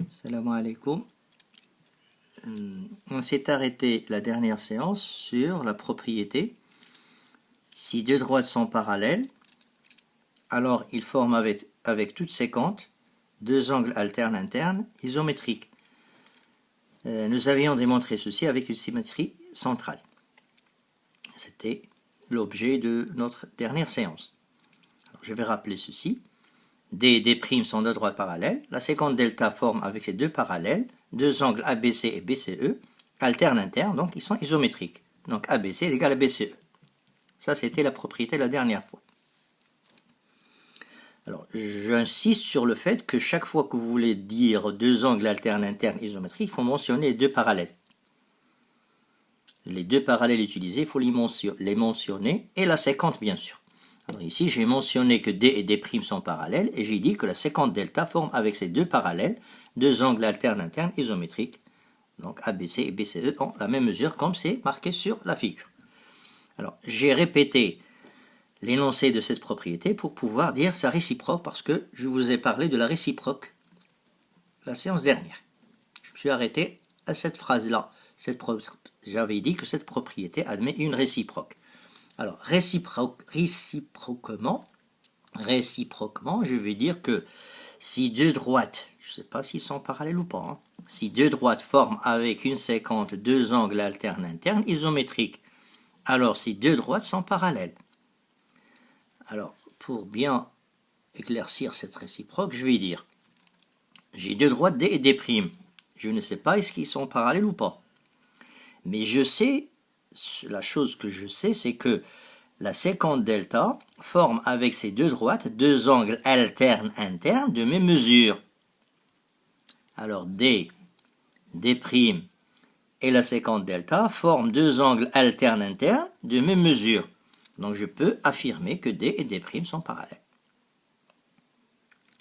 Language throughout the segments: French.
Salam alaikum. On s'est arrêté la dernière séance sur la propriété. Si deux droites sont parallèles, alors ils forment avec toute séquente deux angles alternes internes isométriques. Nous avions démontré ceci avec une symétrie centrale. C'était l'objet de notre dernière séance. Alors, je vais rappeler ceci. D et D' sont deux droites parallèles. La séquente delta forme avec ces deux parallèles deux angles ABC et BCE, alternes internes, donc ils sont isométriques. Donc ABC est égal à BCE. Ça, c'était la propriété la dernière fois. Alors, j'insiste sur le fait que chaque fois que vous voulez dire deux angles alternes internes isométriques, il faut mentionner les deux parallèles. Les deux parallèles utilisés, il faut les mentionner, et la séquente, bien sûr. Alors ici, j'ai mentionné que D et D' sont parallèles, et j'ai dit que la séquente delta forme avec ces deux parallèles deux angles alternes internes isométriques. Donc ABC et BCE ont la même mesure, comme c'est marqué sur la figure. Alors, j'ai répété l'énoncé de cette propriété pour pouvoir dire sa réciproque, parce que je vous ai parlé de la réciproque la séance dernière. Je me suis arrêté à cette phrase-là. J'avais dit que cette propriété admet une réciproque. Alors, réciproquement, je vais dire que si deux droites, je ne sais pas s'ils sont parallèles ou pas, si deux droites forment avec une séquente deux angles alternes internes isométriques, alors si deux droites sont parallèles. Alors, pour bien éclaircir cette réciproque, je vais dire, j'ai deux droites D et D'. Je ne sais pas est-ce qu'ils sont parallèles ou pas. Mais je sais, la chose que je sais, c'est que la séquente delta forme avec ces deux droites deux angles alternes internes de même mesure. Alors D', D' et la séquente delta forment deux angles alternes internes de même mesure. Donc je peux affirmer que D et D' sont parallèles.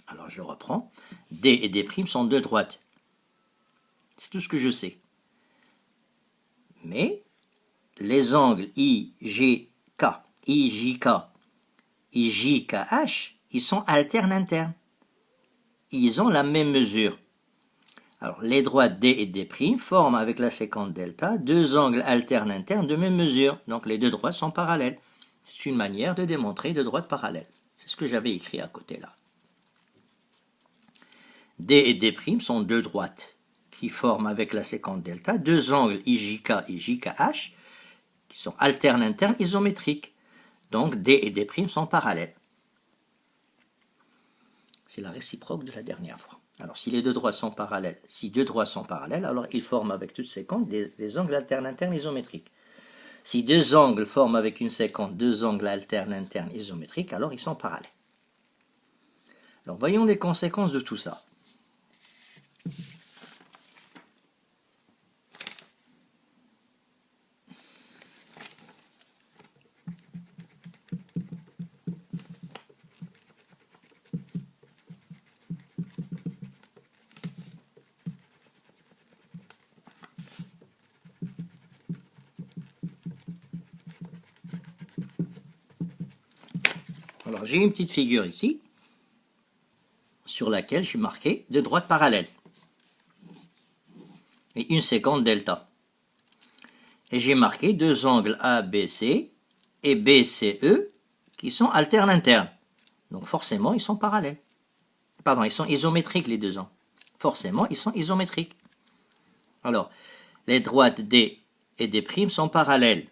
Alors je reprends. D et D' sont deux droites. C'est tout ce que je sais. Mais les angles IGK, IJKH, ils sont alternes internes. Ils ont la même mesure. Alors, les droites D et D' forment avec la séquente delta deux angles alternes internes de même mesure. Donc, les deux droites sont parallèles. C'est une manière de démontrer deux droites parallèles. C'est ce que j'avais écrit à côté là. D et D' sont deux droites qui forment avec la séquente delta deux angles IJK et JKH qui sont alternes internes isométriques. Donc, D et D' sont parallèles. C'est la réciproque de la dernière fois. Alors, si les deux droites sont parallèles, alors ils forment avec toute séquente des angles alternes internes isométriques. Si deux angles forment avec une séquente deux angles alternes internes isométriques, alors ils sont parallèles. Alors, voyons les conséquences de tout ça. Alors, j'ai une petite figure ici, sur laquelle j'ai marqué deux droites parallèles. Et une séquente delta. Et j'ai marqué deux angles ABC et BCE qui sont alternes internes. Donc forcément, ils sont parallèles. Pardon, ils sont isométriques les deux angles. Forcément, ils sont isométriques. Alors, les droites D et D' sont parallèles.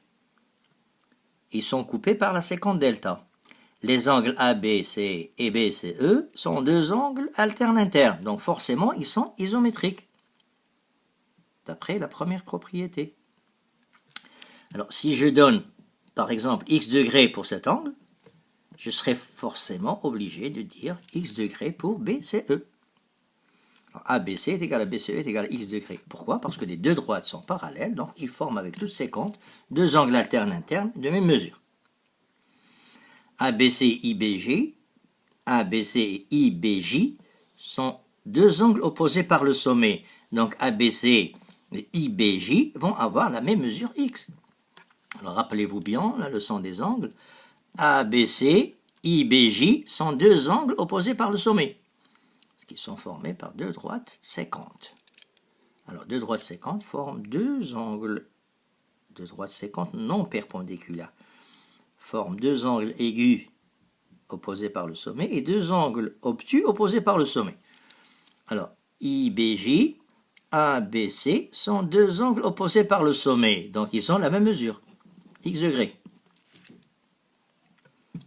Ils sont coupés par la séquente delta. Les angles ABC et BCE sont deux angles alternes internes. Donc forcément, ils sont isométriques. D'après la première propriété. Alors, si je donne, par exemple, x degrés pour cet angle, je serai forcément obligé de dire x degrés pour BCE. Alors, ABC est égal à BCE est égal à x degrés. Pourquoi? Parce que les deux droites sont parallèles, donc ils forment avec toute séquente deux angles alternes internes de même mesure. ABC et IBJ sont deux angles opposés par le sommet. Donc ABC et IBJ vont avoir la même mesure x. Alors rappelez-vous bien la leçon des angles. ABC, IBJ sont deux angles opposés par le sommet. qui sont formés par deux droites sécantes. Alors, deux droites sécantes forment deux angles, deux droites sécantes non perpendiculaires, forment deux angles aigus opposés par le sommet et deux angles obtus opposés par le sommet. Alors, IBJ, ABC sont deux angles opposés par le sommet, donc ils ont la même mesure, x degrés.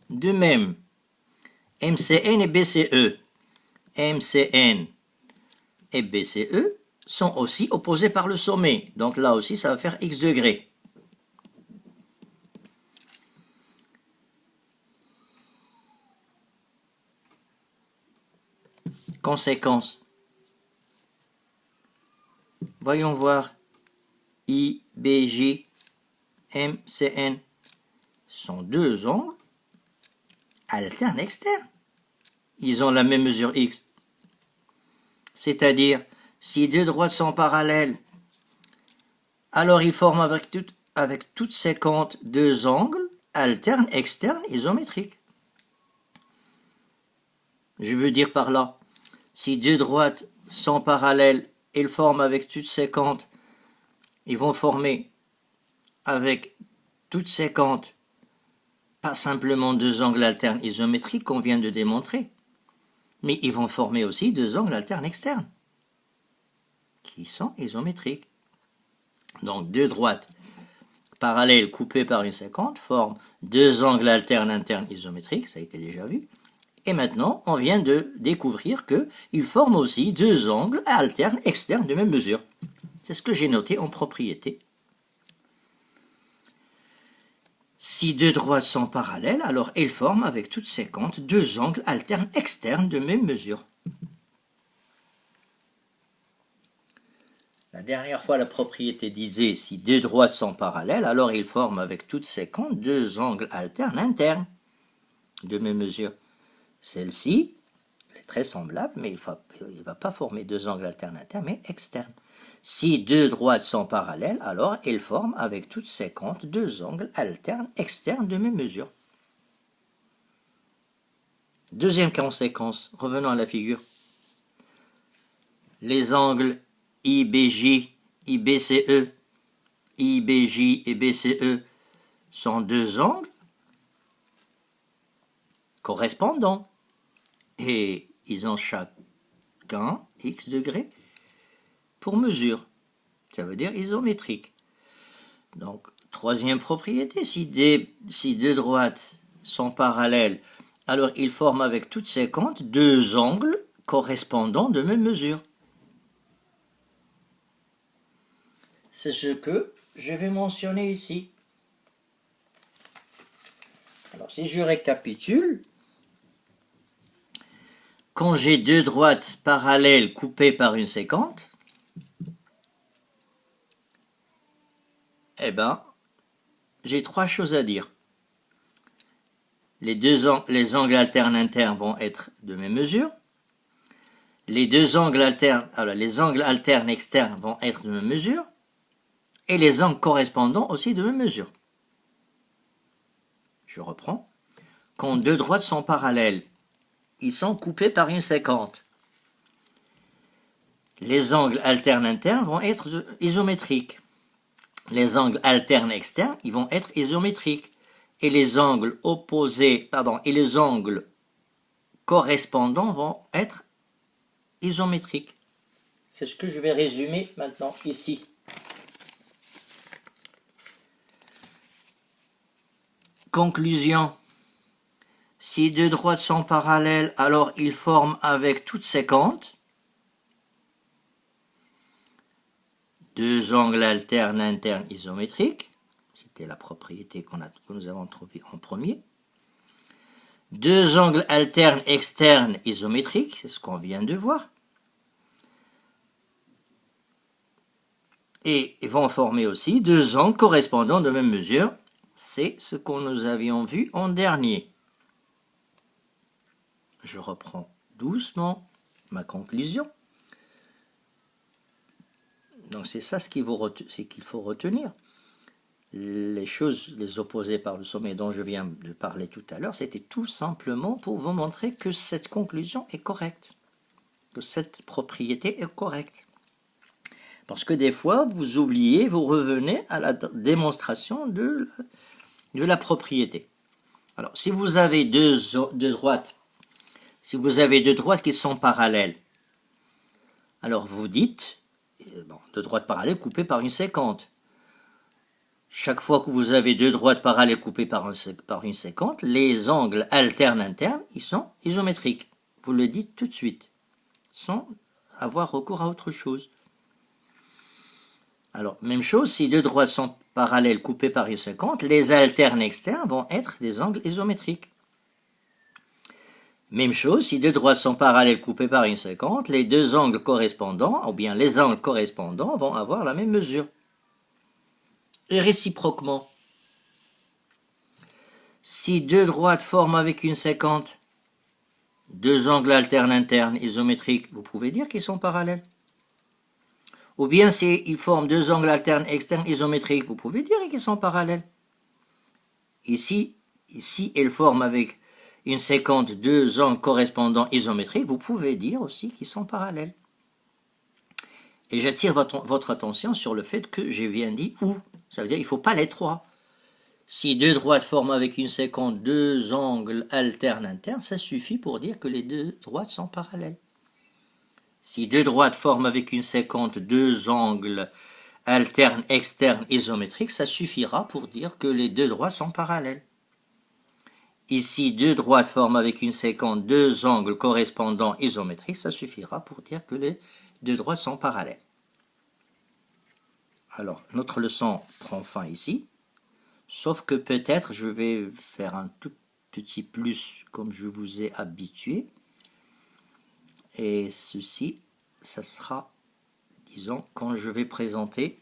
De même, MCN et BCE, MCN et BCE sont aussi opposés par le sommet, donc là aussi ça va faire x degrés. Conséquence. Voyons voir. IBJ, MCN sont deux angles alternes externes. Ils ont la même mesure x. C'est-à-dire, si deux droites sont parallèles, alors ils forment avec toute séquente deux angles alternes externes isométriques. Je veux dire par là, si deux droites sont parallèles, ils forment avec toute séquente, ils vont former avec toute séquente, pas simplement deux angles alternes isométriques qu'on vient de démontrer, mais ils vont former aussi deux angles alternes externes, qui sont isométriques. Donc deux droites parallèles coupées par une séquente forment deux angles alternes internes isométriques, ça a été déjà vu. Et maintenant, on vient de découvrir qu'ils forment aussi deux angles alternes externes de même mesure. C'est ce que j'ai noté en propriété. Si deux droites sont parallèles, alors elles forment avec toute séquente deux angles alternes externes de même mesure. La dernière fois, la propriété disait si deux droites sont parallèles, alors ils forment avec toute séquente deux angles alternes internes de même mesure. Celle-ci est très semblable, mais il ne va pas former deux angles alternes internes, mais externes. Si deux droites sont parallèles, alors elles forment avec toute séquente deux angles alternes externes de même mesure. Deuxième conséquence, revenons à la figure. Les angles IBJ, IBCE, IBJ et BCE sont deux angles correspondants. Et ils ont chacun x degrés pour mesure. Ça veut dire isométrique. Donc, troisième propriété, si deux droites sont parallèles, alors ils forment avec toute séquente deux angles correspondants de même mesure. C'est ce que je vais mentionner ici. Alors, si je récapitule, quand j'ai deux droites parallèles coupées par une séquente, eh bien, j'ai trois choses à dire. Les angles alternes internes vont être de même mesure. Les angles alternes externes vont être de même mesure. Et les angles correspondants aussi de même mesure. Je reprends. Quand deux droites sont parallèles, ils sont coupés par une séquente. Les angles alternes internes vont être isométriques. Les angles alternes externes, ils vont être isométriques. Et les angles correspondants vont être isométriques. C'est ce que je vais résumer maintenant ici. Conclusion. Si deux droites sont parallèles, alors ils forment avec toute séquente deux angles alternes internes isométriques. C'était la propriété que nous avons trouvée en premier. Deux angles alternes externes isométriques, c'est ce qu'on vient de voir. Et ils vont former aussi deux angles correspondants de même mesure. C'est ce que nous avions vu en dernier. Je reprends doucement ma conclusion. Donc c'est ça ce qu'il faut retenir. Les choses, les opposées par le sommet dont je viens de parler tout à l'heure, c'était tout simplement pour vous montrer que cette conclusion est correcte. que cette propriété est correcte. Parce que des fois, vous oubliez, vous revenez à la démonstration de la propriété. Alors, si vous avez deux droites qui sont parallèles, alors vous dites, deux droites parallèles coupées par une séquente. Chaque fois que vous avez deux droites parallèles coupées par une séquente, les angles alternes internes, ils sont isométriques. Vous le dites tout de suite, sans avoir recours à autre chose. Alors, même chose, si deux droites sont parallèles coupées par une séquente, les alternes externes vont être des angles isométriques. Même chose, si deux droites sont parallèles coupées par une séquente, les deux angles correspondants, ou bien les angles correspondants, vont avoir la même mesure. Et réciproquement, si deux droites forment avec une séquente deux angles alternes internes isométriques, vous pouvez dire qu'ils sont parallèles. Ou bien s'ils forment deux angles alternes externes isométriques, vous pouvez dire qu'ils sont parallèles. Ici, elles forment avec une séquente deux angles correspondants isométriques, vous pouvez dire aussi qu'ils sont parallèles. Et j'attire votre attention sur le fait que j'ai bien dit ou. Ça veut dire qu'il ne faut pas les trois. Si deux droites forment avec une séquente deux angles alternes internes, ça suffit pour dire que les deux droites sont parallèles. Si deux droites forment avec une séquente deux angles alternes externes isométriques, ça suffira pour dire que les deux droites sont parallèles. Ici, deux droites forment avec une séquente deux angles correspondants isométriques, ça suffira pour dire que les deux droites sont parallèles. Alors, notre leçon prend fin ici, sauf que peut-être je vais faire un tout petit plus comme je vous ai habitué. Et ceci, ça sera, disons, quand je vais présenter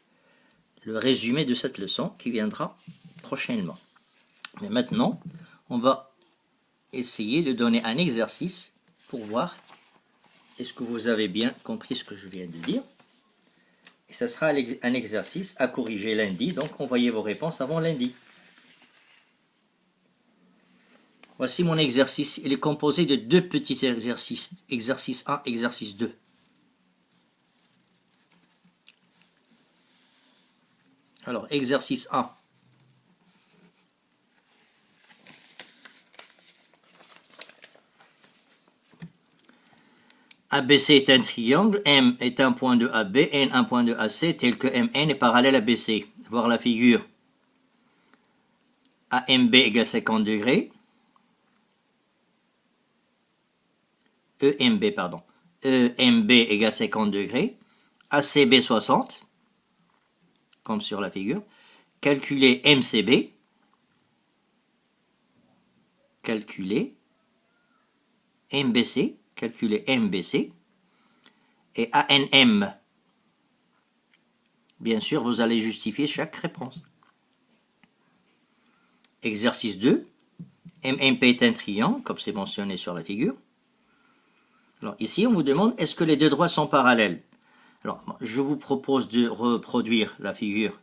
le résumé de cette leçon qui viendra prochainement. Mais maintenant, on va essayer de donner un exercice pour voir est-ce que vous avez bien compris ce que je viens de dire. Et ce sera un exercice à corriger lundi, donc envoyez vos réponses avant lundi. Voici mon exercice, il est composé de deux petits exercices, exercice 1, exercice 2. Alors, exercice 1. ABC est un triangle, M est un point de AB, N un point de AC, tel que MN est parallèle à BC. Voir la figure. AMB égale 50 degrés. EMB égale 50 degrés. ACB 60, comme sur la figure. Calculer MCB. Calculer MBC. Calculer MBC. Et ANM. Bien sûr, vous allez justifier chaque réponse. Exercice 2. MMP est un triangle, comme c'est mentionné sur la figure. Alors ici, on vous demande, est-ce que les deux droites sont parallèles? Alors, je vous propose de reproduire la figure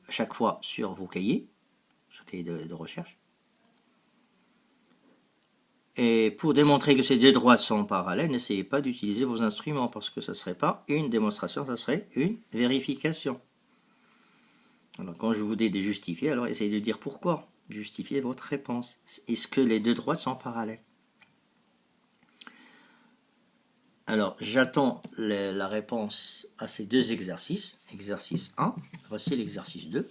à chaque fois sur vos cahiers, sur cahier de recherche. Et pour démontrer que ces deux droites sont parallèles, n'essayez pas d'utiliser vos instruments, parce que ce ne serait pas une démonstration, ce serait une vérification. Alors, quand je vous dis de justifier, alors essayez de dire pourquoi. Justifiez votre réponse. Est-ce que les deux droites sont parallèles? Alors, j'attends la réponse à ces deux exercices. Exercice 1, voici l'exercice 2.